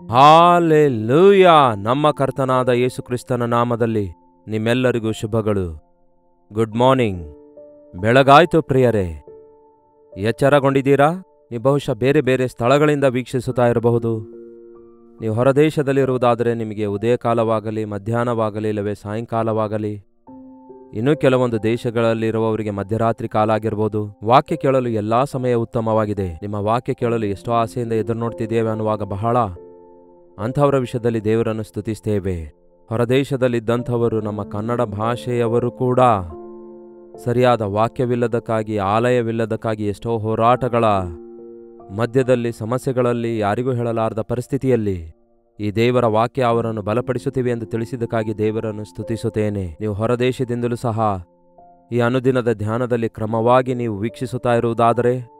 Hallelujah! ನಮ್ಮ ಕರ್ತನಾದ ಯೇಸು ಕ್ರಿಸ್ತನ ನಾಮದಲ್ಲಿ ನಿಮ್ಮೆಲ್ಲರಿಗೂ ಶುಭಗಳು. Good morning. ಬೆಳಗಾಯ್ತು ಪ್ರಿಯರೇ. ಎಚ್ಚರಗೊಂಡಿದ್ದೀರಾ? ನೀವು ಬಹುಶಃ ಬೇರೆ ಬೇರೆ ಸ್ಥಳಗಳಿಂದ ವೀಕ್ಷಿಸುತ್ತಾ ಇರಬಹುದು. ನೀವು ಹೊರದೇಶದಲ್ಲಿರುವುದಾದರೆ ನಿಮಗೆ ಉದಯ ಕಾಲವಾಗಲಿ, ಮಧ್ಯಾಹ್ನವಾಗಲಿ, ಇಲ್ಲವೇ ಸಾಯಂಕಾಲವಾಗಲಿ. ಇನ್ನೂ ಕೆಲವೊಂದು ದೇಶಗಳಲ್ಲಿರುವವರಿಗೆ ಮಧ್ಯರಾತ್ರಿ ಕಾಲ ಆಗಿರ್ಬೋದು. ವಾಕ್ಯ ಕೇಳಲು ಎಲ್ಲಾ ಸಮಯ ಉತ್ತಮವಾಗಿದೆ. ನಿಮ್ಮ ವಾಕ್ಯ ಕೇಳಲು ಎಷ್ಟೋ ಆಸೆಯಿಂದ ಎದುರು ನೋಡ್ತಿದ್ದೇವೆ ಅನ್ನುವಾಗ ಬಹಳ ಅಂಥವರ ವಿಷಯದಲ್ಲಿ ದೇವರನ್ನು ಸ್ತುತಿಸ್ತೇವೆ. ಹೊರದೇಶದಲ್ಲಿದ್ದಂಥವರು, ನಮ್ಮ ಕನ್ನಡ ಭಾಷೆಯವರು ಕೂಡ ಸರಿಯಾದ ವಾಕ್ಯವಿಲ್ಲದಕ್ಕಾಗಿ, ಆಲಯವಿಲ್ಲದಕ್ಕಾಗಿ ಎಷ್ಟೋ ಹೋರಾಟಗಳ ಮಧ್ಯದಲ್ಲಿ, ಸಮಸ್ಯೆಗಳಲ್ಲಿ, ಯಾರಿಗೂ ಹೇಳಲಾರದ ಪರಿಸ್ಥಿತಿಯಲ್ಲಿ ಈ ದೇವರ ವಾಕ್ಯ ಅವರನ್ನು ಬಲಪಡಿಸುತ್ತಿವೆ ಎಂದು ತಿಳಿಸಿದ್ದಕ್ಕಾಗಿ ದೇವರನ್ನು ಸ್ತುತಿಸುತ್ತೇನೆ. ನೀವು ಹೊರದೇಶದಿಂದಲೂ ಸಹ ಈ ಅನುದಿನದ ಧ್ಯಾನದಲ್ಲಿ ಕ್ರಮವಾಗಿ ನೀವು ವೀಕ್ಷಿಸುತ್ತಾ ಇರುವುದಾದರೆ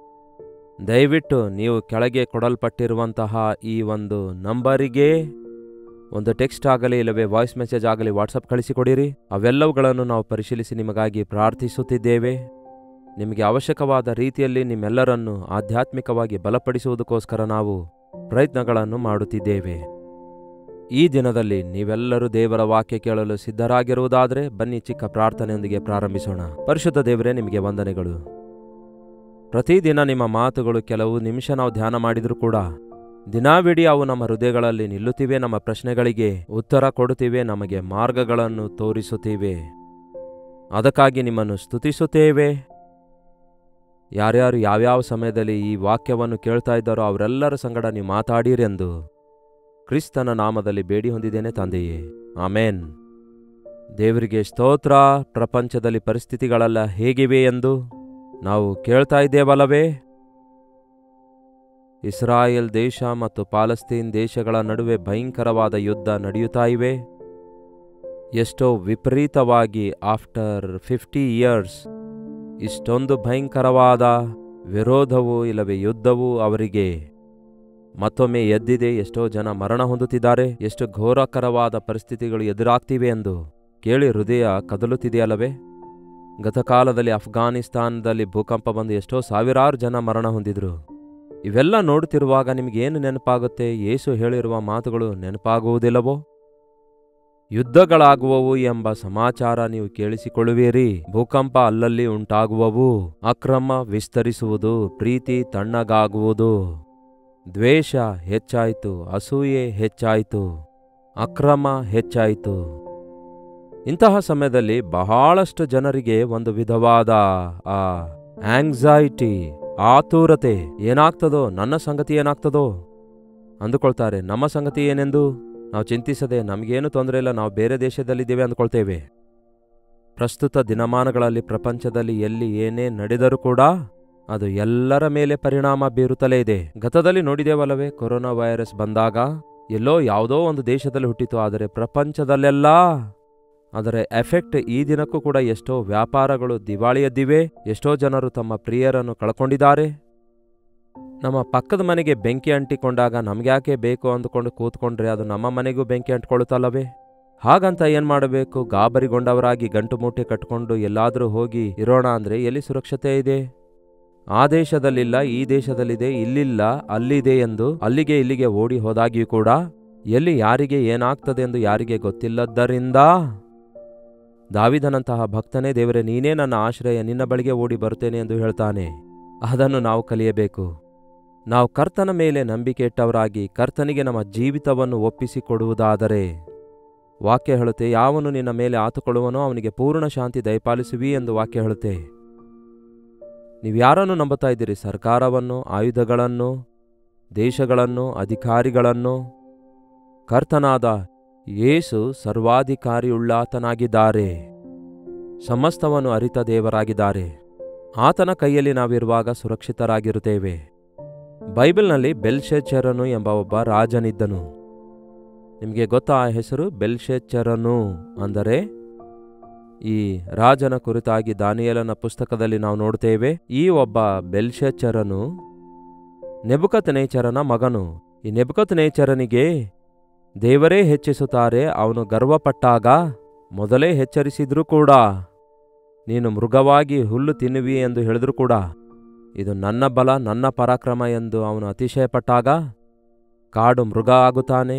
ದಯವಿಟ್ಟು ನೀವು ಕೆಳಗೆ ಕೊಡಲ್ಪಟ್ಟಿರುವಂತಹ ಈ ಒಂದು ನಂಬರಿಗೆ ಒಂದು ಟೆಕ್ಸ್ಟ್ ಆಗಲಿ, ಇಲ್ಲವೇ ವಾಯ್ಸ್ ಮೆಸೇಜ್ ಆಗಲಿ ವಾಟ್ಸಪ್ ಕಳಿಸಿಕೊಡಿರಿ. ಅವೆಲ್ಲವುಗಳನ್ನು ನಾವು ಪರಿಶೀಲಿಸಿ ನಿಮಗಾಗಿ ಪ್ರಾರ್ಥಿಸುತ್ತಿದ್ದೇವೆ. ನಿಮಗೆ ಅವಶ್ಯಕವಾದ ರೀತಿಯಲ್ಲಿ ನಿಮ್ಮೆಲ್ಲರನ್ನು ಆಧ್ಯಾತ್ಮಿಕವಾಗಿ ಬಲಪಡಿಸುವುದಕ್ಕೋಸ್ಕರ ನಾವು ಪ್ರಯತ್ನಗಳನ್ನು ಮಾಡುತ್ತಿದ್ದೇವೆ. ಈ ದಿನದಲ್ಲಿ ನೀವೆಲ್ಲರೂ ದೇವರ ವಾಕ್ಯ ಕೇಳಲು ಸಿದ್ಧರಾಗಿರುವುದಾದರೆ ಬನ್ನಿ ಚಿಕ್ಕ ಪ್ರಾರ್ಥನೆಯೊಂದಿಗೆ ಪ್ರಾರಂಭಿಸೋಣ. ಪರಿಶುದ್ಧ ದೇವರೇ, ನಿಮಗೆ ವಂದನೆಗಳು. ಪ್ರತಿದಿನ ನಿಮ್ಮ ಮಾತುಗಳು ಕೆಲವು ನಿಮಿಷ ನಾವು ಧ್ಯಾನ ಮಾಡಿದರೂ ಕೂಡ ದಿನವಿಡೀ ಅವು ನಮ್ಮ ಹೃದಯಗಳಲ್ಲಿ ನಿಲ್ಲುತ್ತಿವೆ, ನಮ್ಮ ಪ್ರಶ್ನೆಗಳಿಗೆ ಉತ್ತರ ಕೊಡುತ್ತಿವೆ, ನಮಗೆ ಮಾರ್ಗಗಳನ್ನು ತೋರಿಸುತ್ತಿವೆ. ಅದಕ್ಕಾಗಿ ನಿಮ್ಮನ್ನು ಸ್ತುತಿಸುತ್ತೇವೆ. ಯಾರ್ಯಾರು ಯಾವ್ಯಾವ ಸಮಯದಲ್ಲಿ ಈ ವಾಕ್ಯವನ್ನು ಕೇಳ್ತಾ ಇದ್ದಾರೋ ಅವರೆಲ್ಲರ ಸಂಗಡ ನೀವು ಮಾತಾಡಿರೆಂದು ಕ್ರಿಸ್ತನ ನಾಮದಲ್ಲಿ ಬೇಡಿ ಹೊಂದಿದ್ದೇನೆ ತಂದೆಯೇ, ಆಮೇನ್. ದೇವರಿಗೆ ಸ್ತೋತ್ರ. ಪ್ರಪಂಚದಲ್ಲಿ ಪರಿಸ್ಥಿತಿಗಳೆಲ್ಲ ಹೇಗಿವೆ ಎಂದು ನಾವು ಕೇಳ್ತಾ ಇದ್ದೇವಲ್ಲವೇ? ಇಸ್ರಾಯೇಲ್ ದೇಶ ಮತ್ತು ಪಾಲಸ್ತೀನ್ ದೇಶಗಳ ನಡುವೆ ಭಯಂಕರವಾದ ಯುದ್ಧ ನಡೆಯುತ್ತಾ ಇವೆ. ಎಷ್ಟೋ ವಿಪರೀತವಾಗಿ ಆಫ್ಟರ್ 50 years ಇಷ್ಟೊಂದು ಭಯಂಕರವಾದ ವಿರೋಧವು ಇಲ್ಲವೇ ಯುದ್ಧವು ಅವರಿಗೆ ಮತ್ತೊಮ್ಮೆ ಎದ್ದಿದೆ. ಎಷ್ಟೋ ಜನ ಮರಣ ಹೊಂದುತ್ತಿದ್ದಾರೆ. ಎಷ್ಟು ಘೋರಕರವಾದ ಪರಿಸ್ಥಿತಿಗಳು ಎದುರಾಗ್ತಿವೆ ಎಂದು ಕೇಳಿ ಹೃದಯ ಕದಲುತ್ತಿದೆಯಲ್ಲವೇ? ಗತಕಾಲದಲ್ಲಿ ಅಫ್ಘಾನಿಸ್ತಾನದಲ್ಲಿ ಭೂಕಂಪ ಬಂದು ಎಷ್ಟೋ ಸಾವಿರಾರು ಜನ ಮರಣ ಹೊಂದಿದ್ರು. ಇವೆಲ್ಲ ನೋಡುತ್ತಿರುವಾಗ ನಿಮಗೇನು ನೆನಪಾಗುತ್ತೆ? ಯೇಸು ಹೇಳಿರುವ ಮಾತುಗಳು ನೆನಪಾಗುವುದಿಲ್ಲವೋ? ಯುದ್ಧಗಳಾಗುವವು ಎಂಬ ಸಮಾಚಾರ ನೀವು ಕೇಳಿಸಿಕೊಳ್ಳುವಿರಿ. ಭೂಕಂಪ ಅಲ್ಲಲ್ಲಿ ಉಂಟಾಗುವವು. ಅಕ್ರಮ ವಿಸ್ತರಿಸುವುದು, ಪ್ರೀತಿ ತಣ್ಣಗಾಗುವುದು, ದ್ವೇಷ ಹೆಚ್ಚಾಯಿತು, ಅಸೂಯೆ ಹೆಚ್ಚಾಯಿತು, ಅಕ್ರಮ ಹೆಚ್ಚಾಯಿತು. ಇಂತಹ ಸಮಯದಲ್ಲಿ ಬಹಳಷ್ಟು ಜನರಿಗೆ ಒಂದು ವಿಧವಾದ ಆಂಗ್ಸೈಟಿ, ಆತುರತೆ. ಏನಾಗ್ತದೋ, ನನ್ನ ಸಂಗತಿ ಏನಾಗ್ತದೋ ಅಂದುಕೊಳ್ತಾರೆ. ನಮ್ಮ ಸಂಗತಿ ಏನೆಂದು ನಾವು ಚಿಂತಿಸದೆ ನಮಗೇನು ತೊಂದರೆ ಇಲ್ಲ, ನಾವು ಬೇರೆ ದೇಶದಲ್ಲಿದ್ದೇವೆ ಅಂದ್ಕೊಳ್ತೇವೆ. ಪ್ರಸ್ತುತ ದಿನಮಾನಗಳಲ್ಲಿ ಪ್ರಪಂಚದಲ್ಲಿ ಎಲ್ಲಿ ಏನೇ ನಡೆದರೂ ಕೂಡ ಅದು ಎಲ್ಲರ ಮೇಲೆ ಪರಿಣಾಮ ಬೀರುತ್ತಲೇ ಇದೆ. ಗತದಲ್ಲಿ ನೋಡಿದೇವಲ್ಲವೇ, ಕೊರೋನಾ ವೈರಸ್ ಬಂದಾಗ ಎಲ್ಲೋ ಯಾವುದೋ ಒಂದು ದೇಶದಲ್ಲಿ ಹುಟ್ಟಿತು, ಆದರೆ ಪ್ರಪಂಚದಲ್ಲೆಲ್ಲ ಅದರ ಎಫೆಕ್ಟ್ ಈ ದಿನಕ್ಕೂ ಕೂಡ ಎಷ್ಟೋ ವ್ಯಾಪಾರಗಳು ದಿವಾಳಿಯದ್ದಿವೆ. ಎಷ್ಟೋ ಜನರು ತಮ್ಮ ಪ್ರಿಯರನ್ನು ಕಳ್ಕೊಂಡಿದ್ದಾರೆ. ನಮ್ಮ ಪಕ್ಕದ ಮನೆಗೆ ಬೆಂಕಿ ಅಂಟಿಕೊಂಡಾಗ ನಮ್ಗ್ಯಾಕೆ ಬೇಕು ಅಂದುಕೊಂಡು ಕೂತ್ಕೊಂಡ್ರೆ ಅದು ನಮ್ಮ ಮನೆಗೂ ಬೆಂಕಿ ಅಂಟ್ಕೊಳ್ಳುತ್ತಲ್ಲವೇ? ಹಾಗಂತ ಏನು ಮಾಡಬೇಕು? ಗಾಬರಿಗೊಂಡವರಾಗಿ ಗಂಟು ಮೂಟೆ ಕಟ್ಕೊಂಡು ಎಲ್ಲಾದರೂ ಹೋಗಿ ಇರೋಣ ಅಂದರೆ ಎಲ್ಲಿ ಸುರಕ್ಷತೆ ಇದೆ? ಆ ದೇಶದಲ್ಲಿಲ್ಲ, ಈ ದೇಶದಲ್ಲಿದೆ, ಇಲ್ಲಿಲ್ಲ, ಅಲ್ಲಿದೆ ಎಂದು ಅಲ್ಲಿಗೆ ಇಲ್ಲಿಗೆ ಓಡಿ ಹೋದಾಗಿಯೂ ಕೂಡ ಎಲ್ಲಿ ಯಾರಿಗೆ ಏನಾಗ್ತದೆ ಎಂದು ಯಾರಿಗೆ ಗೊತ್ತಿಲ್ಲದ್ದರಿಂದ ದಾವೀದನಂತಹ ಭಕ್ತನೇ, ದೇವರೇ ನೀನೇ ನನ್ನ ಆಶ್ರಯ, ನಿನ್ನ ಬಳಿಗೆ ಓಡಿ ಬರುತ್ತೇನೆ ಎಂದು ಹೇಳ್ತಾನೆ. ಅದನ್ನು ನಾವು ಕಲಿಯಬೇಕು. ನಾವು ಕರ್ತನ ಮೇಲೆ ನಂಬಿಕೆ ಇಟ್ಟವರಾಗಿ ಕರ್ತನಿಗೆ ನಮ್ಮ ಜೀವಿತವನ್ನು ಒಪ್ಪಿಸಿಕೊಡುವುದಾದರೆ ವಾಕ್ಯ ಹೇಳುತ್ತೆ, ಯಾವನು ನಿನ್ನ ಮೇಲೆ ಆತುಕೊಳ್ಳುವನೋ ಅವನಿಗೆ ಪೂರ್ಣ ಶಾಂತಿ ದಯಪಾಲಿಸುವಿ ಎಂದು ವಾಕ್ಯ ಹೇಳುತ್ತೆ. ನೀವು ಯಾರನ್ನು ನಂಬುತ್ತಾ ಇದ್ದೀರಿ? ಸರ್ಕಾರವನ್ನು, ಆಯುಧಗಳನ್ನು, ದೇಶಗಳನ್ನು, ಅಧಿಕಾರಿಗಳನ್ನು? ಕರ್ತನಾದ ಯೇಸು ಸರ್ವಾಧಿಕಾರಿಯುಳ್ಳಾತನಾಗಿದ್ದಾರೆ. ಸಮಸ್ತವನ್ನು ಅರಿತ ದೇವರಾಗಿದ್ದಾರೆ. ಆತನ ಕೈಯಲ್ಲಿ ನಾವಿರುವಾಗ ಸುರಕ್ಷಿತರಾಗಿರುತ್ತೇವೆ. ಬೈಬಲ್ನಲ್ಲಿ ಬೆಲ್ಶಚ್ಚರನು ಎಂಬ ಒಬ್ಬ ರಾಜನಿದ್ದನು. ನಿಮಗೆ ಗೊತ್ತಾ ಆ ಹೆಸರು? ಬೆಲ್ಶಚ್ಚರನು ಅಂದರೆ ಈ ರಾಜನ ಕುರಿತಾಗಿ ದಾನಿಯೇಲನ ಪುಸ್ತಕದಲ್ಲಿ ನಾವು ನೋಡ್ತೇವೆ. ಈ ಒಬ್ಬ ಬೆಲ್ಶಚ್ಚರನು ನೆಬೂಕದ್ನೆಚ್ಚರನ ಮಗನು. ಈ ನೆಬೂಕದ್ನೆಚ್ಚರನಿಗೆ ದೇವರೇ ಹೆಚ್ಚಿಸುತ್ತಾರೆ. ಅವನು ಗರ್ವಪಟ್ಟಾಗ ಮೊದಲೇ ಎಚ್ಚರಿಸಿದ್ರೂ ಕೂಡ, ನೀನು ಮೃಗವಾಗಿ ಹುಲ್ಲು ತಿನ್ನುವಿ ಎಂದು ಹೇಳಿದ್ರೂ ಕೂಡ, ಇದು ನನ್ನ ಬಲ, ನನ್ನ ಪರಾಕ್ರಮ ಎಂದು ಅವನು ಅತಿಶಯಪಟ್ಟಾಗ ಕಾಡು ಮೃಗ ಆಗುತ್ತಾನೆ,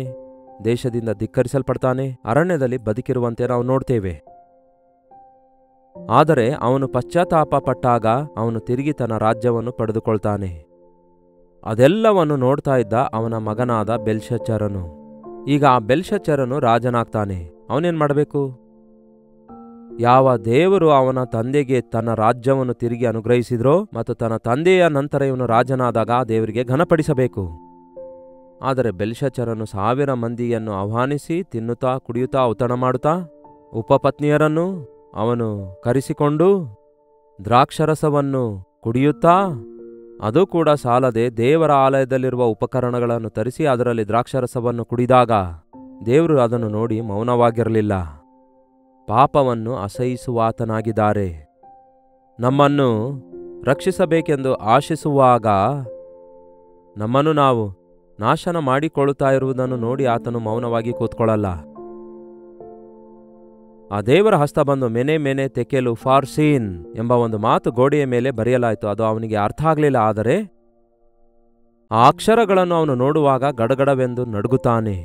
ದೇಶದಿಂದ ಧಿಕ್ಕರಿಸಲ್ಪಡ್ತಾನೆ, ಅರಣ್ಯದಲ್ಲಿ ಬದುಕಿರುವಂತೆ ನಾವು ನೋಡ್ತೇವೆ. ಆದರೆ ಅವನು ಪಶ್ಚಾತ್ತಾಪ ಪಟ್ಟಾಗ ಅವನು ತಿರುಗಿ ತನ್ನ ರಾಜ್ಯವನ್ನು ಪಡೆದುಕೊಳ್ತಾನೆ. ಅದೆಲ್ಲವನ್ನು ನೋಡ್ತಾ ಇದ್ದ ಅವನ ಮಗನಾದ ಬೆಲ್ಶಚ್ಚರನು. ಈಗ ಆ ಬೆಲ್ಶಚ್ಚರನು ರಾಜನಾಗ್ತಾನೆ. ಅವನೇನ್ ಮಾಡಬೇಕು? ಯಾವ ದೇವರು ಅವನ ತಂದೆಗೆ ತನ್ನ ರಾಜ್ಯವನ್ನು ತಿರುಗಿ ಅನುಗ್ರಹಿಸಿದ್ರೋ ಮತ್ತು ತನ್ನ ತಂದೆಯ ನಂತರ ಇವನು ರಾಜನಾದಾಗ ಆ ದೇವರಿಗೆ ಘನಪಡಿಸಬೇಕು. ಆದರೆ ಬೆಲ್ಶಚ್ಚರನು 1000 ಮಂದಿಯನ್ನು ಆಹ್ವಾನಿಸಿ ತಿನ್ನುತ್ತಾ ಕುಡಿಯುತ್ತಾ ಔತಣ ಮಾಡುತ್ತಾ ಉಪಪತ್ನಿಯರನ್ನು ಅವನು ಕರೆಸಿಕೊಂಡು ದ್ರಾಕ್ಷರಸವನ್ನು ಕುಡಿಯುತ್ತಾ, ಅದು ಕೂಡ ಸಾಲದೆ ದೇವರ ಆಲಯದಲ್ಲಿರುವ ಉಪಕರಣಗಳನ್ನು ತರಿಸಿ ಅದರಲ್ಲಿ ದ್ರಾಕ್ಷರಸವನ್ನು ಕುಡಿದಾಗ ದೇವರು ಅದನ್ನು ನೋಡಿ ಮೌನವಾಗಿರಲಿಲ್ಲ. ಪಾಪವನ್ನು ಅಸಹಿಸುವಾತನಾಗಿದ್ದಾರೆ. ನಮ್ಮನ್ನು ರಕ್ಷಿಸಬೇಕೆಂದು ಆಶಿಸುವಾಗ ನಮ್ಮನ್ನು ನಾವು ನಾಶನ ಮಾಡಿಕೊಳ್ಳುತ್ತಾ ಇರುವುದನ್ನು ನೋಡಿ ಆತನು ಮೌನವಾಗಿ ಕೂತ್ಕೊಳ್ಳಲ್ಲ. ಆ ದೇವರ ಹಸ್ತ ಬಂದು ಮೆನೆ ಮೆನೆ ತೆಕೆಲು ಫಾರ್ಸೀನ್ ಎಂಬ ಒಂದು ಮಾತು ಗೋಡೆಯ ಮೇಲೆ ಬರೆಯಲಾಯಿತು. ಅದು ಅವನಿಗೆ ಅರ್ಥ ಆಗಲಿಲ್ಲ. ಆದರೆ ಆ ಅಕ್ಷರಗಳನ್ನು ಅವನು ನೋಡುವಾಗ ಗಡಗಡವೆಂದು ನಡುಗುತ್ತಾನೆ.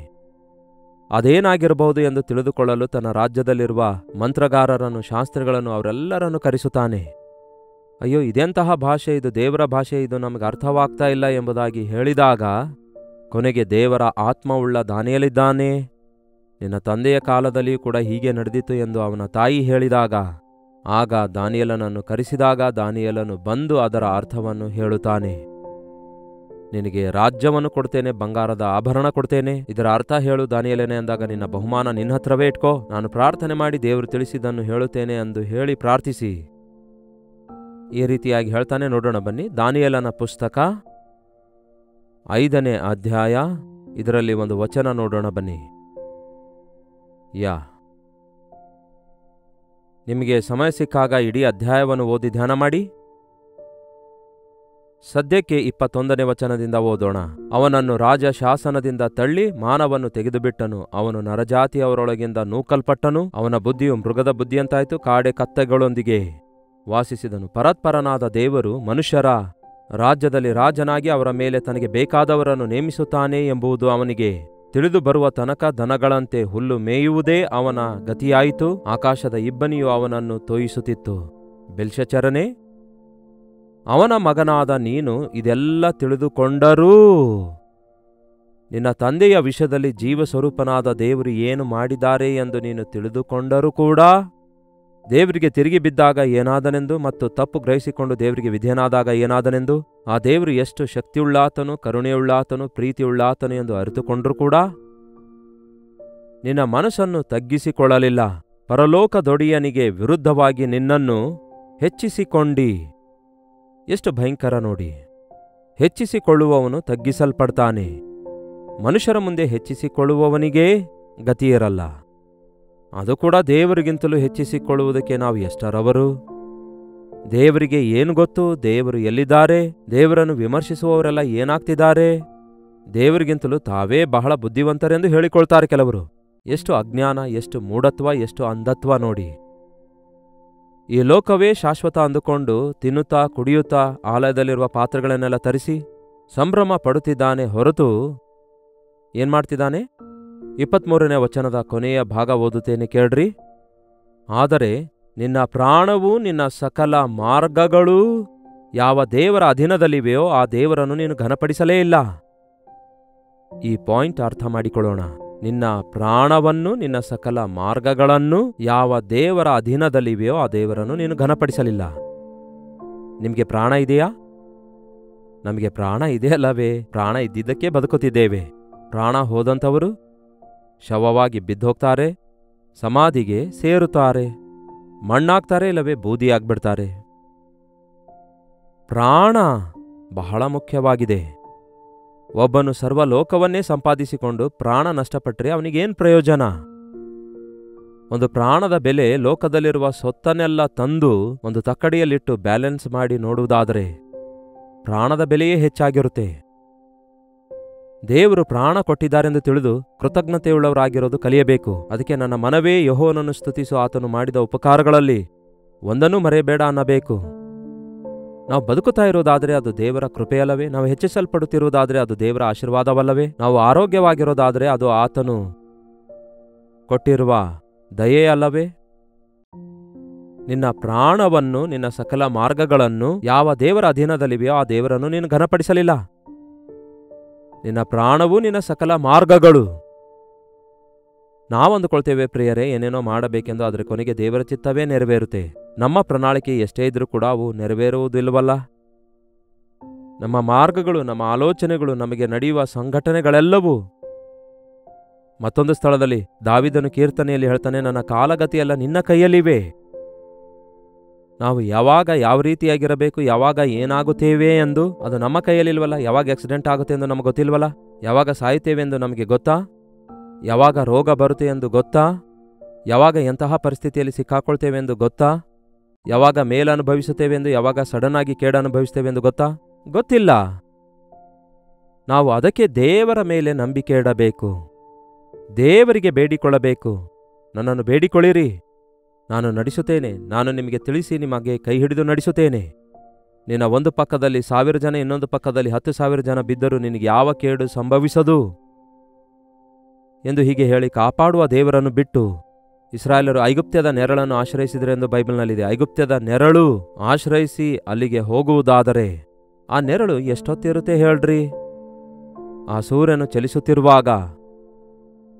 ಅದೇನಾಗಿರಬಹುದು ಎಂದು ತಿಳಿದುಕೊಳ್ಳಲು ತನ್ನ ರಾಜ್ಯದಲ್ಲಿರುವ ಮಂತ್ರಗಾರರನ್ನು, ಶಾಸ್ತ್ರಿಗಳನ್ನು, ಅವರೆಲ್ಲರನ್ನು ಕರೆಸುತ್ತಾನೆ. ಅಯ್ಯೋ, ಇದೆಂತಹ ಭಾಷೆ, ಇದು ದೇವರ ಭಾಷೆ, ಇದು ನಮಗೆ ಅರ್ಥವಾಗ್ತಾ ಇಲ್ಲ ಎಂಬುದಾಗಿ ಹೇಳಿದಾಗ ಕೊನೆಗೆ ದೇವರ ಆತ್ಮವುಳ್ಳ ದಾನಿಯೇಲನಿದ್ದಾನೆ, ನಿನ್ನ ತಂದೆಯ ಕಾಲದಲ್ಲಿಯೂ ಕೂಡ ಹೀಗೆ ನಡೆದಿತ್ತು ಎಂದು ಅವನ ತಾಯಿ ಹೇಳಿದಾಗ, ಆಗ ದಾನಿಯೇಲನನ್ನು ಕರೆಸಿದಾಗ ದಾನಿಯೇಲನು ಬಂದು ಅದರ ಅರ್ಥವನ್ನು ಹೇಳುತ್ತಾನೆ. ನಿನಗೆ ರಾಜ್ಯವನ್ನು ಕೊಡ್ತೇನೆ, ಬಂಗಾರದ ಆಭರಣ ಕೊಡ್ತೇನೆ, ಇದರ ಅರ್ಥ ಹೇಳು ದಾನಿಯೇಲನೇ ಅಂದಾಗ ನಿನ್ನ ಬಹುಮಾನ ನಿನ್ನ ಹತ್ರವೇ ಇಟ್ಕೋ, ನಾನು ಪ್ರಾರ್ಥನೆ ಮಾಡಿ ದೇವರು ತಿಳಿಸಿದ್ದನ್ನು ಹೇಳುತ್ತೇನೆ ಎಂದು ಹೇಳಿ ಪ್ರಾರ್ಥಿಸಿ ಈ ರೀತಿಯಾಗಿ ಹೇಳ್ತಾನೆ. ನೋಡೋಣ ಬನ್ನಿ. ದಾನಿಯೇಲನ ಪುಸ್ತಕ 5ನೇ ಅಧ್ಯಾಯ, ಇದರಲ್ಲಿ ಒಂದು ವಚನ ನೋಡೋಣ ಬನ್ನಿ. ನಿಮಗೆ ಸಮಯ ಸಿಕ್ಕಾಗ ಇಡೀ ಅಧ್ಯಾಯವನ್ನು ಓದಿ ಧ್ಯಾನ ಮಾಡಿ. ಸದ್ಯಕ್ಕೆ 21ನೇ ವಚನದಿಂದ ಓದೋಣ. ಅವನನ್ನು ರಾಜ ಶಾಸನದಿಂದ ತಳ್ಳಿ ಮಾನವನ್ನು ತೆಗೆದುಬಿಟ್ಟನು. ಅವನು ನರಜಾತಿಯವರೊಳಗಿಂದ ನೂಕಲ್ಪಟ್ಟನು. ಅವನ ಬುದ್ಧಿಯು ಮೃಗದ ಬುದ್ಧಿಯಂತಾಯಿತು. ಕಾಡೆ ಕತ್ತೆಗಳೊಂದಿಗೆ ವಾಸಿಸಿದನು. ಪರಾತ್ಪರನಾದ ದೇವರು ಮನುಷ್ಯರ ರಾಜ್ಯದಲ್ಲಿ ರಾಜನಾಗಿ ಅವರ ಮೇಲೆ ತನಗೆ ಬೇಕಾದವರನ್ನು ನೇಮಿಸುತ್ತಾನೆ ಎಂಬುದು ಅವನಿಗೆ ತಿಳಿದು ಬರುವ ತನಕ ದನಗಳಂತೆ ಹುಲ್ಲು ಮೇಯುವುದೇ ಅವನ ಗತಿಯಾಯಿತು. ಆಕಾಶದ ಇಬ್ಬನಿಯು ಅವನನ್ನು ತೋಯಿಸುತ್ತಿತ್ತು. ಬೆಲ್ಶಚ್ಚರನೇ, ಅವನ ಮಗನಾದ ನೀನು ಇದೆಲ್ಲ ತಿಳಿದುಕೊಂಡರೂ ನಿನ್ನ ತಂದೆಯ ವಿಷಯದಲ್ಲಿ ಜೀವಸ್ವರೂಪನಾದ ದೇವರು ಏನು ಮಾಡಿದ್ದಾರೆ ಎಂದು ನೀನು ತಿಳಿದುಕೊಂಡರೂ ಕೂಡ ದೇವರಿಗೆ ತಿರುಗಿ ಬಿದ್ದಾಗ ಏನಾದನೆಂದು ಮತ್ತು ತಪ್ಪು ಗ್ರಹಿಸಿಕೊಂಡು ದೇವರಿಗೆ ವಿಧೇಯನಾದಾಗ ಏನಾದನೆಂದು, ಆ ದೇವರು ಎಷ್ಟು ಶಕ್ತಿಯುಳ್ಳಾತನು, ಕರುಣೆಯುಳ್ಳಾತನು, ಪ್ರೀತಿಯುಳ್ಳಾತನು ಎಂದು ಅರಿತುಕೊಂಡರೂ ಕೂಡ ನಿನ್ನ ಮನಸ್ಸನ್ನು ತಗ್ಗಿಸಿಕೊಳ್ಳಲಿಲ್ಲ. ಪರಲೋಕದೊಡೆಯನಿಗೆ ವಿರುದ್ಧವಾಗಿ ನಿನ್ನನ್ನು ಹೆಚ್ಚಿಸಿಕೊಂಡಿ. ಎಷ್ಟು ಭಯಂಕರ ನೋಡಿ. ಹೆಚ್ಚಿಸಿಕೊಳ್ಳುವವನು ತಗ್ಗಿಸಲ್ಪಡ್ತಾನೆ. ಮನುಷ್ಯರ ಮುಂದೆ ಹೆಚ್ಚಿಸಿಕೊಳ್ಳುವವನಿಗೇ ಗತಿಯಿರಲ್ಲ. ಅದು ಕೂಡ ದೇವರಿಗಿಂತಲೂ ಹೆಚ್ಚಿಸಿಕೊಳ್ಳುವುದಕ್ಕೆ ನಾವು ಎಷ್ಟರವರು? ದೇವರಿಗೆ ಏನು ಗೊತ್ತು? ದೇವರು ಎಲ್ಲಿದ್ದಾರೆ? ದೇವರನ್ನು ವಿಮರ್ಶಿಸುವವರೆಲ್ಲ ಏನಾಗ್ತಿದ್ದಾರೆ? ದೇವರಿಗಿಂತಲೂ ತಾವೇ ಬಹಳ ಬುದ್ಧಿವಂತರೆಂದು ಹೇಳಿಕೊಳ್ತಾರೆ ಕೆಲವರು. ಎಷ್ಟು ಅಜ್ಞಾನ, ಎಷ್ಟು ಮೂಢತ್ವ, ಎಷ್ಟು ಅಂಧತ್ವ ನೋಡಿ. ಈ ಲೋಕವೇ ಶಾಶ್ವತ ಅಂದುಕೊಂಡು ತಿನ್ನುತ್ತಾ ಕುಡಿಯುತ್ತಾ ಆಲಯದಲ್ಲಿರುವ ಪಾತ್ರೆಗಳನ್ನೆಲ್ಲ ತರಿಸಿ ಸಂಭ್ರಮ ಪಡುತ್ತಿದ್ದಾನೆ ಹೊರತು ಏನ್ಮಾಡ್ತಿದ್ದಾನೆ? 23ನೇ ವಚನದ ಕೊನೆಯ ಭಾಗ ಓದುತ್ತೇನೆ ಕೇಳ್ರಿ. ಆದರೆ ನಿನ್ನ ಪ್ರಾಣವೂ ನಿನ್ನ ಸಕಲ ಮಾರ್ಗಗಳೂ ಯಾವ ದೇವರ ಅಧೀನದಲ್ಲಿವೆಯೋ ಆ ದೇವರನ್ನು ನೀನು ಘನಪಡಿಸಲೇ ಇಲ್ಲ. ಈ ಪಾಯಿಂಟ್ ಅರ್ಥ ಮಾಡಿಕೊಳ್ಳೋಣ. ನಿನ್ನ ಪ್ರಾಣವನ್ನು, ನಿನ್ನ ಸಕಲ ಮಾರ್ಗಗಳನ್ನು ಯಾವ ದೇವರ ಅಧೀನದಲ್ಲಿವೆಯೋ ಆ ದೇವರನ್ನು ನೀನು ಘನಪಡಿಸಲಿಲ್ಲ. ನಿಮಗೆ ಪ್ರಾಣ ಇದೆಯಾ? ನಮಗೆ ಪ್ರಾಣ ಇದೆಯಲ್ಲವೇ? ಪ್ರಾಣ ಇದ್ದಿದ್ದಕ್ಕೆ ಬದುಕುತ್ತಿದ್ದೇವೆ. ಪ್ರಾಣ ಹೋದಂಥವರು ಶವವಾಗಿ ಬಿದ್ದೋಗ್ತಾರೆ, ಸಮಾಧಿಗೆ ಸೇರುತ್ತಾರೆ, ಮಣ್ಣಾಗ್ತಾರೆ, ಇಲ್ಲವೇ ಬೂದಿಯಾಗ್ಬಿಡ್ತಾರೆ. ಪ್ರಾಣ ಬಹಳ ಮುಖ್ಯವಾಗಿದೆ. ಒಬ್ಬನು ಸರ್ವಲೋಕವನ್ನೇ ಸಂಪಾದಿಸಿಕೊಂಡು ಪ್ರಾಣ ನಷ್ಟಪಟ್ಟರೆ ಅವನಿಗೇನು ಪ್ರಯೋಜನ? ಒಂದು ಪ್ರಾಣದ ಬೆಲೆ ಲೋಕದಲ್ಲಿರುವ ಸೊತ್ತನ್ನೆಲ್ಲ ತಂದು ಒಂದು ತಕ್ಕಡಿಯಲ್ಲಿಟ್ಟು ಬ್ಯಾಲೆನ್ಸ್ ಮಾಡಿ ನೋಡುವುದಾದರೆ ಪ್ರಾಣದ ಬೆಲೆಯೇ ಹೆಚ್ಚಾಗಿರುತ್ತೆ. ದೇವರು ಪ್ರಾಣ ಕೊಟ್ಟಿದ್ದಾರೆಂದು ತಿಳಿದು ಕೃತಜ್ಞತೆಯುಳ್ಳವರಾಗಿರೋದು ಕಲಿಯಬೇಕು. ಅದಕ್ಕೆ ನನ್ನ ಮನವೇ ಯೆಹೋವನನ್ನು ಸ್ತುತಿಸು, ಆತನು ಮಾಡಿದ ಉಪಕಾರಗಳಲ್ಲಿ ಒಂದನ್ನೂ ಮರೆಯಬೇಡ ಅನ್ನಬೇಕು. ನಾವು ಬದುಕುತ್ತಾ ಇರೋದಾದರೆ ಅದು ದೇವರ ಕೃಪೆಯಲ್ಲವೇ? ನಾವು ಹೆಚ್ಚಿಸಲ್ಪಡುತ್ತಿರುವುದಾದರೆ ಅದು ದೇವರ ಆಶೀರ್ವಾದವಲ್ಲವೇ? ನಾವು ಆರೋಗ್ಯವಾಗಿರೋದಾದರೆ ಅದು ಆತನು ಕೊಟ್ಟಿರುವ ದಯೆ ಅಲ್ಲವೇ? ನಿನ್ನ ಪ್ರಾಣವನ್ನು, ನಿನ್ನ ಸಕಲ ಮಾರ್ಗಗಳನ್ನು ಯಾವ ದೇವರ ಅಧೀನದಲ್ಲಿವೆಯೋ ಆ ದೇವರನ್ನು ನೀನು ಘನಪಡಿಸಲಿಲ್ಲ. ನಿನ್ನ ಪ್ರಾಣವು ನಿನ್ನ ಸಕಲ ಮಾರ್ಗಗಳು. ನಾವಂದುಕೊಳ್ತೇವೆ ಪ್ರಿಯರೇ, ಏನೇನೋ ಮಾಡಬೇಕೆಂದು, ಆದರೆ ಕೊನೆಗೆ ದೇವರ ಚಿತ್ತವೇ ನೆರವೇರುತ್ತೆ. ನಮ್ಮ ಪ್ರಣಾಳಿಕೆ ಎಷ್ಟೇ ಇದ್ರೂ ಕೂಡ ಅವು ನೆರವೇರುವುದಿಲ್ಲವಲ್ಲ. ನಮ್ಮ ಮಾರ್ಗಗಳು, ನಮ್ಮ ಆಲೋಚನೆಗಳು, ನಮಗೆ ನಡೆಯುವ ಸಂಘಟನೆಗಳೆಲ್ಲವೂ. ಮತ್ತೊಂದು ಸ್ಥಳದಲ್ಲಿ ದಾವೀದನು ಕೀರ್ತನೆಯಲ್ಲಿ ಹೇಳ್ತಾನೆ, ನನ್ನ ಕಾಲಗತಿಯೆಲ್ಲ ನಿನ್ನ ಕೈಯಲ್ಲಿವೆ. ನಾವು ಯಾವಾಗ ಯಾವ ರೀತಿಯಾಗಿರಬೇಕು, ಯಾವಾಗ ಏನಾಗುತ್ತೇವೆ ಎಂದು ಅದು ನಮ್ಮ ಕೈಯಲ್ಲಿಲ್ವಲ್ಲ. ಯಾವಾಗ ಆಕ್ಸಿಡೆಂಟ್ ಆಗುತ್ತೆ ಎಂದು ನಮಗೆ ಗೊತ್ತಿಲ್ವಲ್ಲ. ಯಾವಾಗ ಸಾಯುತ್ತೇವೆ ಎಂದು ನಮಗೆ ಗೊತ್ತಾ? ಯಾವಾಗ ರೋಗ ಬರುತ್ತೆ ಎಂದು ಗೊತ್ತಾ? ಯಾವಾಗ ಎಂತಹ ಪರಿಸ್ಥಿತಿಯಲ್ಲಿ ಸಿಕ್ಕಾಕೊಳ್ತೇವೆ ಎಂದು ಗೊತ್ತಾ? ಯಾವಾಗ ಮೇಲನುಭವಿಸುತ್ತೇವೆ ಎಂದು, ಯಾವಾಗ ಸಡನ್ ಆಗಿ ಕೇಡನುಭವಿಸ್ತೇವೆ ಎಂದು ಗೊತ್ತಾ? ಗೊತ್ತಿಲ್ಲ. ನಾವು ಅದಕ್ಕೆ ದೇವರ ಮೇಲೆ ನಂಬಿಕೆ ಇಡಬೇಕು. ದೇವರಿಗೆ ಬೇಡಿಕೊಳ್ಳಬೇಕು. ನನ್ನನ್ನು ಬೇಡಿಕೊಳ್ಳಿರಿ, ನಾನು ನಡೆಸುತ್ತೇನೆ. ನಾನು ನಿಮಗೆ ತಿಳಿಸಿ ನಿಮಗೆ ಕೈ ಹಿಡಿದು ನಡೆಸುತ್ತೇನೆ. ನಿನ್ನ ಒಂದು ಪಕ್ಕದಲ್ಲಿ 1000 ಜನ, ಇನ್ನೊಂದು ಪಕ್ಕದಲ್ಲಿ 10,000 ಜನ ಬಿದ್ದರೂ ನಿನಗೆ ಯಾವ ಕೇಡು ಸಂಭವಿಸದು ಎಂದು ಹೀಗೆ ಹೇಳಿ ಕಾಪಾಡುವ ದೇವರನ್ನು ಬಿಟ್ಟು ಇಸ್ರಾಯೇಲರು ಐಗುಪ್ತ್ಯದ ನೆರಳನ್ನು ಆಶ್ರಯಿಸಿದರೆ ಎಂದು ಬೈಬಲ್ನಲ್ಲಿದೆ. ಐಗುಪ್ತ್ಯದ ನೆರಳು ಆಶ್ರಯಿಸಿ ಅಲ್ಲಿಗೆ ಹೋಗುವುದಾದರೆ ಆ ನೆರಳು ಎಷ್ಟೊತ್ತಿರುತ್ತೆ ಹೇಳ್ರಿ? ಆ ಸೂರ್ಯನು ಚಲಿಸುತ್ತಿರುವಾಗ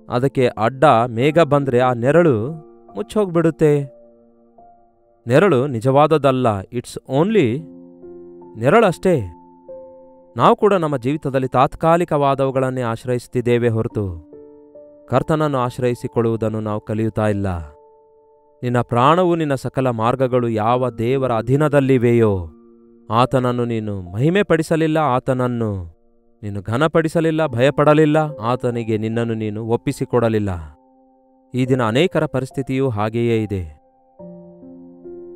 ಅದಕ್ಕೆ ಅಡ್ಡ ಮೇಘ ಬಂದ್ರೆ ಆ ನೆರಳು ಮುಚ್ಚೋಗ್ಬಿಡುತ್ತೆ. ನೆರಳು ನಿಜವಾದದ್ದಲ್ಲ, ಇಟ್ಸ್ ಓನ್ಲಿ ನೆರಳಷ್ಟೇ. ನಾವು ಕೂಡ ನಮ್ಮ ಜೀವಿತದಲ್ಲಿ ತಾತ್ಕಾಲಿಕವಾದವುಗಳನ್ನೇ ಆಶ್ರಯಿಸುತ್ತಿದ್ದೇವೆ ಹೊರತು ಕರ್ತನನ್ನು ಆಶ್ರಯಿಸಿಕೊಳ್ಳುವುದನ್ನು ನಾವು ಕಲಿಯುತ್ತಾ ಇಲ್ಲ. ನಿನ್ನ ಪ್ರಾಣವು, ನಿನ್ನ ಸಕಲ ಮಾರ್ಗಗಳು ಯಾವ ದೇವರ ಅಧೀನದಲ್ಲಿವೆಯೋ ಆತನನ್ನು ನೀನು ಮಹಿಮೆ ಪಡಿಸಲಿಲ್ಲ, ಆತನನ್ನು ನೀನು ಘನಪಡಿಸಲಿಲ್ಲ, ಭಯಪಡಲಿಲ್ಲ, ಆತನಿಗೆ ನಿನ್ನನ್ನು ನೀನು ಒಪ್ಪಿಸಿಕೊಡಲಿಲ್ಲ. ಈ ದಿನ ಅನೇಕರ ಪರಿಸ್ಥಿತಿಯೂ ಹಾಗೆಯೇ ಇದೆ.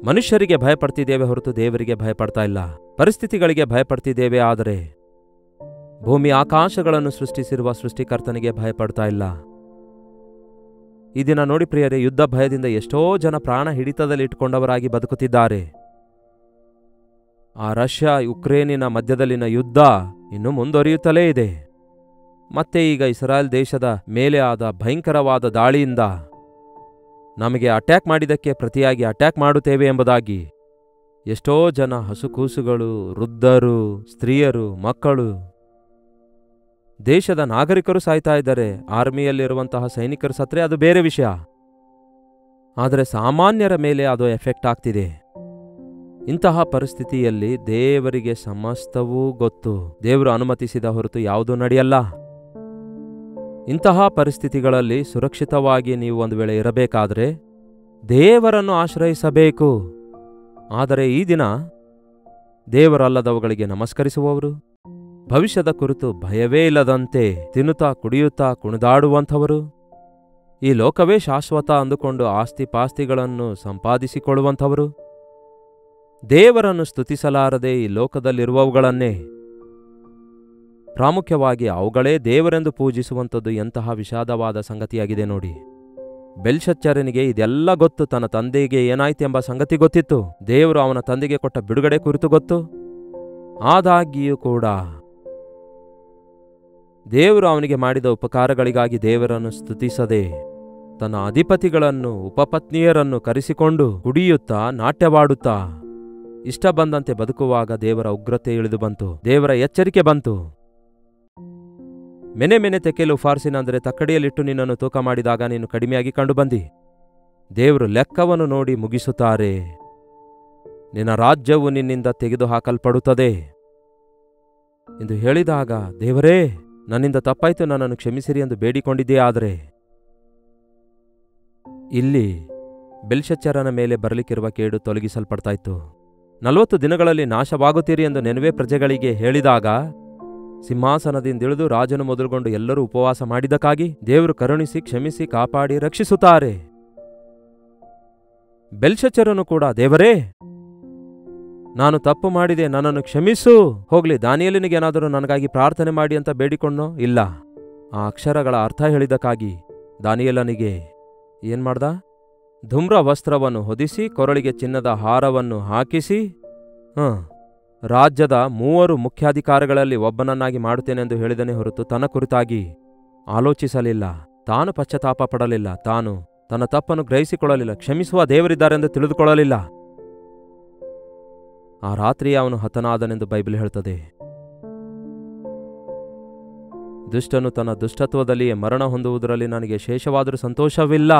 ಮನುಷ್ಯರಿಗೆ ಭಯಪಡ್ತಿದ್ದೇವೆ ಹೊರತು ದೇವರಿಗೆ ಭಯಪಡ್ತಾ ಇಲ್ಲ. ಪರಿಸ್ಥಿತಿಗಳಿಗೆ ಭಯಪಡ್ತಿದ್ದೇವೆ, ಆದರೆ ಭೂಮಿ ಆಕಾಶಗಳನ್ನು ಸೃಷ್ಟಿಸಿರುವ ಸೃಷ್ಟಿಕರ್ತನಿಗೆ ಭಯಪಡ್ತಾ ಇಲ್ಲ. ಈ ದಿನ ನೋಡಿ ಪ್ರಿಯರೇ, ಯುದ್ಧ ಭಯದಿಂದ ಎಷ್ಟೋ ಜನ ಪ್ರಾಣ ಹಿಡಿತದಲ್ಲಿ ಇಟ್ಟುಕೊಂಡವರಾಗಿ ಬದುಕುತ್ತಿದ್ದಾರೆ. ಆ ರಷ್ಯಾ ಯುಕ್ರೇನಿನ ಮಧ್ಯದಲ್ಲಿನ ಯುದ್ಧ ಇನ್ನೂ ಮುಂದುವರಿಯುತ್ತಲೇ ಇದೆ. ಮತ್ತೆ ಈಗ ಇಸ್ರಾಯೇಲ್ ದೇಶದ ಮೇಲೆ ಆದ ಭಯಂಕರವಾದ ದಾಳಿಯಿಂದ ನಮಗೆ ಅಟ್ಯಾಕ್ ಮಾಡಿದ್ದಕ್ಕೆ ಪ್ರತಿಯಾಗಿ ಅಟ್ಯಾಕ್ ಮಾಡುತ್ತೇವೆ ಎಂಬುದಾಗಿ ಎಷ್ಟೋ ಜನ ಹಸುಕೂಸುಗಳು, ವೃದ್ಧರು, ಸ್ತ್ರೀಯರು, ಮಕ್ಕಳು, ದೇಶದ ನಾಗರಿಕರು ಸಾಯ್ತಾ ಇದ್ದಾರೆ. ಆರ್ಮಿಯಲ್ಲಿರುವಂತಹ ಸೈನಿಕರು ಸತ್ರೆ ಅದು ಬೇರೆ ವಿಷಯ, ಆದರೆ ಸಾಮಾನ್ಯರ ಮೇಲೆ ಅದು ಎಫೆಕ್ಟ್ ಆಗ್ತಿದೆ. ಇಂತಹ ಪರಿಸ್ಥಿತಿಯಲ್ಲಿ ದೇವರಿಗೆ ಸಮಸ್ತವೂ ಗೊತ್ತು. ದೇವರು ಅನುಮತಿಸಿದ ಹೊರತು ಯಾವುದೂ ನಡೆಯಲ್ಲ. ಇಂತಹ ಪರಿಸ್ಥಿತಿಗಳಲ್ಲಿ ಸುರಕ್ಷಿತವಾಗಿ ನೀವು ಒಂದು ವೇಳೆ ಇರಬೇಕಾದ್ರೆ ದೇವರನ್ನು ಆಶ್ರಯಿಸಬೇಕು. ಆದರೆ ಈ ದಿನ ದೇವರಲ್ಲದವುಗಳಿಗೆ ನಮಸ್ಕರಿಸುವವರು, ಭವಿಷ್ಯದ ಕುರಿತು ಭಯವೇ ಇಲ್ಲದಂತೆ ತಿನ್ನುತ್ತಾ ಕುಡಿಯುತ್ತಾ ಕುಣಿದಾಡುವಂಥವರು, ಈ ಲೋಕವೇ ಶಾಶ್ವತ ಅಂದುಕೊಂಡು ಆಸ್ತಿ ಪಾಸ್ತಿಗಳನ್ನು ಸಂಪಾದಿಸಿಕೊಳ್ಳುವಂಥವರು, ದೇವರನ್ನು ಸ್ತುತಿಸಲಾರದೆ ಈ ಲೋಕದಲ್ಲಿರುವವುಗಳನ್ನೇ, ಪ್ರಾಮುಖ್ಯವಾಗಿ ಅವುಗಳೇ ದೇವರೆಂದು ಪೂಜಿಸುವಂಥದ್ದು ಎಂತಹ ವಿಷಾದವಾದ ಸಂಗತಿಯಾಗಿದೆ ನೋಡಿ. ಬೆಲ್ಶಚ್ಚರನಿಗೆ ಇದೆಲ್ಲ ಗೊತ್ತು. ತನ್ನ ತಂದೆಗೆ ಏನಾಯ್ತೆಂಬ ಸಂಗತಿ ಗೊತ್ತಿತ್ತು. ದೇವರು ಅವನ ತಂದೆಗೆ ಕೊಟ್ಟ ಬಿಡುಗಡೆ ಕುರಿತು ಗೊತ್ತು. ಆದಾಗ್ಯೂ ಕೂಡ ದೇವರು ಅವನಿಗೆ ಮಾಡಿದ ಉಪಕಾರಗಳಿಗಾಗಿ ದೇವರನ್ನು ಸ್ತುತಿಸದೆ ತನ್ನ ಅಧಿಪತಿಗಳನ್ನು, ಉಪಪತ್ನಿಯರನ್ನು ಕರೆಸಿಕೊಂಡು ಕುಡಿಯುತ್ತಾ ನಾಟ್ಯವಾಡುತ್ತಾ ಇಷ್ಟ ಬಂದಂತೆ ಬದುಕುವಾಗ ದೇವರ ಉಗ್ರತೆ ಇಳಿದು ಬಂತು. ದೇವರ ಎಚ್ಚರಿಕೆ ಬಂತು. ಮೆನೆ ಮೆನೆ ತೆಕೆಲು ಫಾರ್ಸಿನ ಅಂದರೆ ತಕ್ಕಡಿಯಲ್ಲಿಟ್ಟು ನಿನ್ನನ್ನು ತೂಕ ಮಾಡಿದಾಗ ನೀನು ಕಡಿಮೆಯಾಗಿ ಕಂಡುಬಂದಿ. ದೇವರು ಲೆಕ್ಕವನ್ನು ನೋಡಿ ಮುಗಿಸುತ್ತಾರೆ. ನಿನ್ನ ರಾಜ್ಯವು ನಿನ್ನಿಂದ ತೆಗೆದು ಹಾಕಲ್ಪಡುತ್ತದೆ ಎಂದು ಹೇಳಿದಾಗ, ದೇವರೇ ನನ್ನಿಂದ ತಪ್ಪಾಯ್ತು, ನನ್ನನ್ನು ಕ್ಷಮಿಸಿರಿ ಎಂದು ಬೇಡಿಕೊಂಡಿದ್ದೇ. ಆದರೆ ಇಲ್ಲಿ ಬೆಲ್ಶಚ್ಚರನ ಮೇಲೆ ಬರಲಿಕ್ಕಿರುವ ಕೇಡು ತೊಲಗಿಸಲ್ಪಡ್ತಾ ಇತ್ತು. 40 ದಿನಗಳಲ್ಲಿ ನಾಶವಾಗುತ್ತೀರಿ ಎಂದು ನೆನವೆ ಪ್ರಜೆಗಳಿಗೆ ಹೇಳಿದಾಗ ಸಿಂಹಾಸನದಿಂದಿಳಿದು ರಾಜನು ಮೊದಲುಗೊಂಡು ಎಲ್ಲರೂ ಉಪವಾಸ ಮಾಡಿದ್ದಕ್ಕಾಗಿ ದೇವರು ಕರುಣಿಸಿ, ಕ್ಷಮಿಸಿ, ಕಾಪಾಡಿ ರಕ್ಷಿಸುತ್ತಾರೆ. ಬೆಲ್ಶಚ್ಚರನು ಕೂಡ, ದೇವರೇ ನಾನು ತಪ್ಪು ಮಾಡಿದೆ, ನನ್ನನ್ನು ಕ್ಷಮಿಸು, ಹೋಗ್ಲಿ ದಾನಿಯೇಲನಿಗೇನಾದರೂ ನನಗಾಗಿ ಪ್ರಾರ್ಥನೆ ಮಾಡಿ ಅಂತ ಬೇಡಿಕೊಂಡೋ? ಇಲ್ಲ. ಆ ಅಕ್ಷರಗಳ ಅರ್ಥ ಹೇಳಿದ್ದಕ್ಕಾಗಿ ದಾನಿಯೇಲನಿಗೆ ಏನ್ ಮಾಡ್ದ? ಧೂಮ್ರ ವಸ್ತ್ರವನ್ನು ಹೊದಿಸಿ, ಕೊರಳಿಗೆ ಚಿನ್ನದ ಹಾರವನ್ನು ಹಾಕಿಸಿ, ರಾಜ್ಯದ 3 ಮುಖ್ಯಾಧಿಕಾರಿಗಳಲ್ಲಿ ಒಬ್ಬನನ್ನಾಗಿ ಮಾಡುತ್ತೇನೆಂದು ಹೇಳಿದನೇ ಹೊರತು ತನ್ನ ಕುರಿತಾಗಿ ಆಲೋಚಿಸಲಿಲ್ಲ. ತಾನು ಪಶ್ಚಾತ್ತಾಪ ಪಡಲಿಲ್ಲ. ತಾನು ತನ್ನ ತಪ್ಪನ್ನು ಗ್ರಹಿಸಿಕೊಳ್ಳಲಿಲ್ಲ. ಕ್ಷಮಿಸುವ ದೇವರಿದ್ದಾರೆಂದು ತಿಳಿದುಕೊಳ್ಳಲಿಲ್ಲ. ಆ ರಾತ್ರಿ ಅವನು ಹತನಾದನೆಂದು ಬೈಬಲ್ ಹೇಳ್ತದೆ. ದುಷ್ಟನು ತನ್ನ ದುಷ್ಟತ್ವದಲ್ಲಿಯೇ ಮರಣ ಹೊಂದುವುದರಲ್ಲಿ ನನಗೆ ಶೇಷವಾದರೂ ಸಂತೋಷವಿಲ್ಲ.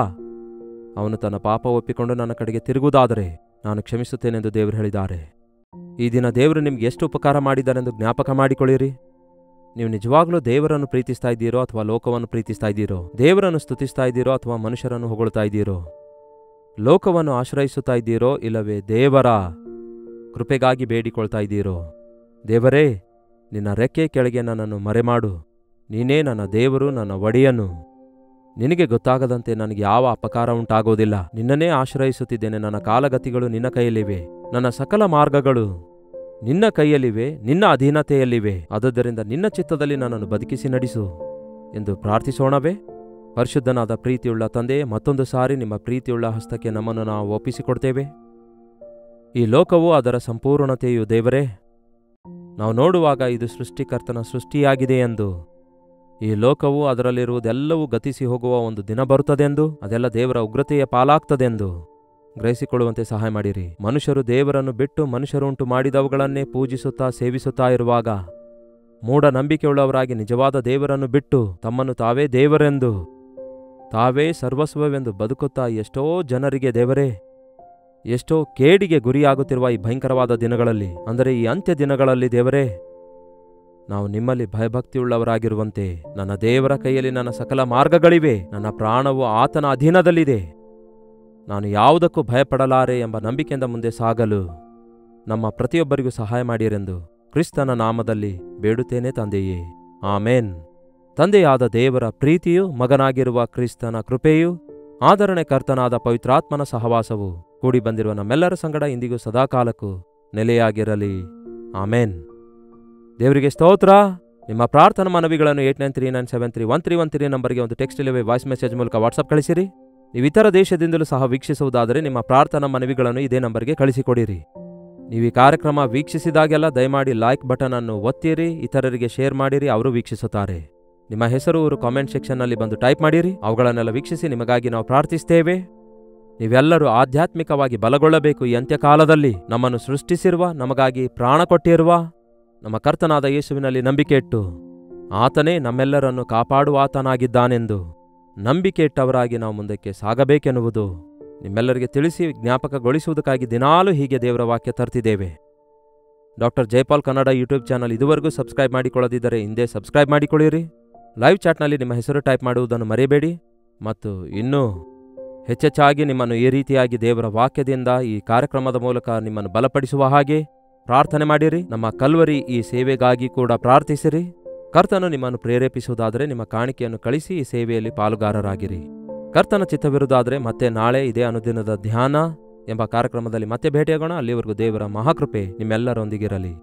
ಅವನು ತನ್ನ ಪಾಪ ಒಪ್ಪಿಕೊಂಡು ನನ್ನ ಕಡೆಗೆ ತಿರುಗುವುದಾದರೆ ನಾನು ಕ್ಷಮಿಸುತ್ತೇನೆಂದು ದೇವರು ಹೇಳಿದ್ದಾರೆ. ಈ ದಿನ ದೇವರು ನಿಮ್ಗೆ ಎಷ್ಟು ಉಪಕಾರ ಮಾಡಿದ್ದಾರೆಂದು ಜ್ಞಾಪಕ ಮಾಡಿಕೊಳ್ಳಿರಿ. ನೀವು ನಿಜವಾಗ್ಲೂ ದೇವರನ್ನು ಪ್ರೀತಿಸ್ತಾ ಇದ್ದೀರೋ ಅಥವಾ ಲೋಕವನ್ನು ಪ್ರೀತಿಸ್ತಾ ಇದ್ದೀರೋ? ದೇವರನ್ನು ಸ್ತುತಿಸ್ತಾ ಇದ್ದೀರೋ ಅಥವಾ ಮನುಷ್ಯರನ್ನು ಹೊಗಳ್ತಾ ಇದ್ದೀರೋ? ಲೋಕವನ್ನು ಆಶ್ರಯಿಸುತ್ತಾ ಇದ್ದೀರೋ ಇಲ್ಲವೇ ದೇವರ ಕೃಪೆಗಾಗಿ ಬೇಡಿಕೊಳ್ತಾ ಇದ್ದೀರೋ? ದೇವರೇ, ನಿನ್ನ ರೆಕ್ಕೆ ಕೆಳಗೆ ನನ್ನನ್ನು ಮರೆಮಾಡು. ನೀನೇ ನನ್ನ ದೇವರು, ನನ್ನ ಒಡೆಯನು. ನಿನಗೆ ಗೊತ್ತಾಗದಂತೆ ನನಗೆ ಯಾವ ಅಪಕಾರ ಉಂಟಾಗೋದಿಲ್ಲ. ನಿನ್ನನ್ನೇ ಆಶ್ರಯಿಸುತ್ತಿದ್ದೇನೆ. ನನ್ನ ಕಾಲಗತಿಗಳು ನಿನ್ನ ಕೈಯಲ್ಲಿವೆ. ನನ್ನ ಸಕಲ ಮಾರ್ಗಗಳು ನಿನ್ನ ಕೈಯಲ್ಲಿವೆ, ನಿನ್ನ ಅಧೀನತೆಯಲ್ಲಿವೆ. ಆದುದರಿಂದ ನಿನ್ನ ಚಿತ್ತದಲ್ಲಿ ನನ್ನನ್ನು ಬದುಕಿಸಿ ನಡೆಸು ಎಂದು ಪ್ರಾರ್ಥಿಸೋಣವೇ? ಪರಿಶುದ್ಧನಾದ ಪ್ರೀತಿಯುಳ್ಳ ತಂದೆಯೇ, ಮತ್ತೊಂದು ಸಾರಿ ನಿಮ್ಮ ಪ್ರೀತಿಯುಳ್ಳ ಹಸ್ತಕ್ಕೆ ನಮ್ಮನ್ನು ನಾವು ಒಪ್ಪಿಸಿಕೊಡ್ತೇವೆ. ಈ ಲೋಕವು ಅದರ ಸಂಪೂರ್ಣತೆಯು ದೇವರೇ, ನಾವು ನೋಡುವಾಗ ಇದು ಸೃಷ್ಟಿಕರ್ತನ ಸೃಷ್ಟಿಯಾಗಿದೆ ಎಂದು, ಈ ಲೋಕವು ಅದರಲ್ಲಿರುವುದೆಲ್ಲವೂ ಗತಿಸಿ ಹೋಗುವ ಒಂದು ದಿನ ಬರುತ್ತದೆಂದು, ಅದೆಲ್ಲ ದೇವರ ಉಗ್ರತೆಯ ಪಾಲಾಗ್ತದೆಂದು ಗ್ರಹಿಸಿಕೊಳ್ಳುವಂತೆ ಸಹಾಯ ಮಾಡಿರಿ. ಮನುಷ್ಯರು ದೇವರನ್ನು ಬಿಟ್ಟು ಮನುಷ್ಯರು ಉಂಟು ಮಾಡಿದವುಗಳನ್ನೇ ಪೂಜಿಸುತ್ತಾ ಸೇವಿಸುತ್ತಾ ಇರುವಾಗ, ಮೂಢನಂಬಿಕೆಯುಳ್ಳವರಾಗಿ ನಿಜವಾದ ದೇವರನ್ನು ಬಿಟ್ಟು ತಮ್ಮನ್ನು ತಾವೇ ದೇವರೆಂದು, ತಾವೇ ಸರ್ವಸ್ವವೆಂದು ಬದುಕುತ್ತಾ ಎಷ್ಟೋ ಜನರಿಗೆ ದೇವರೇ, ಎಷ್ಟೋ ಕೇಡಿಗೆ ಗುರಿಯಾಗುತ್ತಿರುವ ಈ ಭಯಂಕರವಾದ ದಿನಗಳಲ್ಲಿ, ಅಂದರೆ ಈ ಅಂತ್ಯ ದಿನಗಳಲ್ಲಿ ದೇವರೇ, ನಾವು ನಿಮ್ಮಲ್ಲಿ ಭಯಭಕ್ತಿಯುಳ್ಳವರಾಗಿರುವಂತೆ, ನನ್ನ ದೇವರ ಕೈಯಲ್ಲಿ ನನ್ನ ಸಕಲ ಮಾರ್ಗಗಳಿವೆ, ನನ್ನ ಪ್ರಾಣವು ಆತನ ಅಧೀನದಲ್ಲಿದೆ, ನಾನು ಯಾವುದಕ್ಕೂ ಭಯಪಡಲಾರೆ ಎಂಬ ನಂಬಿಕೆಯಿಂದ ಮುಂದೆ ಸಾಗಲು ನಮ್ಮ ಪ್ರತಿಯೊಬ್ಬರಿಗೂ ಸಹಾಯ ಮಾಡಿರೆಂದು ಕ್ರಿಸ್ತನ ನಾಮದಲ್ಲಿ ಬೇಡುತ್ತೇನೆ ತಂದೆಯೇ, ಆಮೇನ್. ತಂದೆಯಾದ ದೇವರ ಪ್ರೀತಿಯು, ಮಗನಾಗಿರುವ ಕ್ರಿಸ್ತನ ಕೃಪೆಯು, ಆದರಣೆ ಕರ್ತನಾದ ಪವಿತ್ರಾತ್ಮನ ಸಹವಾಸವು ಕೂಡಿ ಬಂದಿರುವ ನಮ್ಮೆಲ್ಲರ ಸಂಗಡ ಇಂದಿಗೂ ಸದಾಕಾಲಕ್ಕೂ ನೆಲೆಯಾಗಿರಲಿ. ಆಮೇನ್. ದೇವರಿಗೆ ಸ್ತೋತ್ರ. ನಿಮ್ಮ ಪ್ರಾರ್ಥನಾ ಮನವಿಗಳನ್ನು 8939731313 ನಂಬರ್ಗೆ ಒಂದು ಟೆಕ್ಸ್ಟ್ ಇಲ್ಲವೇ ವಾಯ್ಸ್ ಮೆಸೇಜ್ ಮೂಲಕ ವಾಟ್ಸಪ್ ಕಳಿಸಿರಿ. ನೀವು ಇತರ ದೇಶದಿಂದಲೂ ಸಹ ವೀಕ್ಷಿಸುವುದಾದರೆ ನಿಮ್ಮ ಪ್ರಾರ್ಥನಾ ಮನವಿಗಳನ್ನು ಇದೇ ನಂಬರ್ಗೆ ಕಳಿಸಿಕೊಡಿರಿ. ನೀವು ಈ ಕಾರ್ಯಕ್ರಮ ವೀಕ್ಷಿಸಿದಾಗೆಲ್ಲ ದಯಮಾಡಿ ಲೈಕ್ ಬಟನ್ ಅನ್ನು ಒತ್ತಿರಿ, ಇತರರಿಗೆ ಶೇರ್ ಮಾಡಿರಿ, ಅವರು ವೀಕ್ಷಿಸುತ್ತಾರೆ. ನಿಮ್ಮ ಹೆಸರು ಊರು ಕಾಮೆಂಟ್ ಸೆಕ್ಷನ್ನಲ್ಲಿ ಬಂದು ಟೈಪ್ ಮಾಡಿರಿ. ಅವುಗಳನ್ನೆಲ್ಲ ವೀಕ್ಷಿಸಿ ನಿಮಗಾಗಿ ನಾವು ಪ್ರಾರ್ಥಿಸ್ತೇವೆ. ನೀವೆಲ್ಲರೂ ಆಧ್ಯಾತ್ಮಿಕವಾಗಿ ಬಲಗೊಳ್ಳಬೇಕು. ಈ ಅಂತ್ಯಕಾಲದಲ್ಲಿ ನಮ್ಮನ್ನು ಸೃಷ್ಟಿಸಿರುವ, ನಮಗಾಗಿ ಪ್ರಾಣ ಕೊಟ್ಟಿರುವ ನಮ್ಮ ಕರ್ತನಾದ ಯೇಸುವಿನಲ್ಲಿ ನಂಬಿಕೆ ಇಟ್ಟು ಆತನೇ ನಮ್ಮೆಲ್ಲರನ್ನು ಕಾಪಾಡುವಾತನಾಗಿದ್ದಾನೆಂದು ನಂಬಿಕೆ ಇಟ್ಟವರಾಗಿ ನಾವು ಮುಂದಕ್ಕೆ ಸಾಗಬೇಕೆನ್ನುವುದು ನಿಮ್ಮೆಲ್ಲರಿಗೆ ತಿಳಿಸಿ ಜ್ಞಾಪಕಗೊಳಿಸುವುದಕ್ಕಾಗಿ ದಿನಾಲೂ ಹೀಗೆ ದೇವರ ವಾಕ್ಯ ತರ್ತಿದ್ದೇವೆ. Doctor Jaipal Kannada YouTube channel ಇದುವರೆಗೂ ಸಬ್ಸ್ಕ್ರೈಬ್ ಮಾಡಿಕೊಳ್ಳದಿದ್ದರೆ ಹಿಂದೆ ಸಬ್ಸ್ಕ್ರೈಬ್ ಮಾಡಿಕೊಳ್ಳಿರಿ. ಲೈವ್ ಚಾಟ್ನಲ್ಲಿ ನಿಮ್ಮ ಹೆಸರು ಟೈಪ್ ಮಾಡುವುದನ್ನು ಮರೆಯಬೇಡಿ. ಮತ್ತು ಇನ್ನೂ ಹೆಚ್ಚೆಚ್ಚಾಗಿ ನಿಮ್ಮನ್ನು ಈ ರೀತಿಯಾಗಿ ದೇವರ ವಾಕ್ಯದಿಂದ ಈ ಕಾರ್ಯಕ್ರಮದ ಮೂಲಕ ನಿಮ್ಮನ್ನು ಬಲಪಡಿಸುವ ಹಾಗೆ ಪ್ರಾರ್ಥನೆ ಮಾಡಿರಿ. ನಮ್ಮ ಕಲ್ವರಿ ಈ ಸೇವೆಗಾಗಿ ಕೂಡ ಪ್ರಾರ್ಥಿಸಿರಿ. ಕರ್ತನು ನಿಮ್ಮನ್ನು ಪ್ರೇರೇಪಿಸುವುದಾದರೆ ನಿಮ್ಮ ಕಾಣಿಕೆಯನ್ನು ಕಳಿಸಿ ಈ ಸೇವೆಯಲ್ಲಿ ಪಾಲುಗಾರರಾಗಿರಿ. ಕರ್ತನ ಚಿತ್ತವಿರುವುದಾದರೆ ಮತ್ತೆ ನಾಳೆ ಇದೇ ಅನುದಿನದ ಧ್ಯಾನ ಎಂಬ ಕಾರ್ಯಕ್ರಮದಲ್ಲಿ ಮತ್ತೆ ಭೇಟಿಯಾಗೋಣ. ಅಲ್ಲಿವರೆಗೂ ದೇವರ ಮಹಾಕೃಪೆ ನಿಮ್ಮೆಲ್ಲರೊಂದಿಗಿರಲಿ.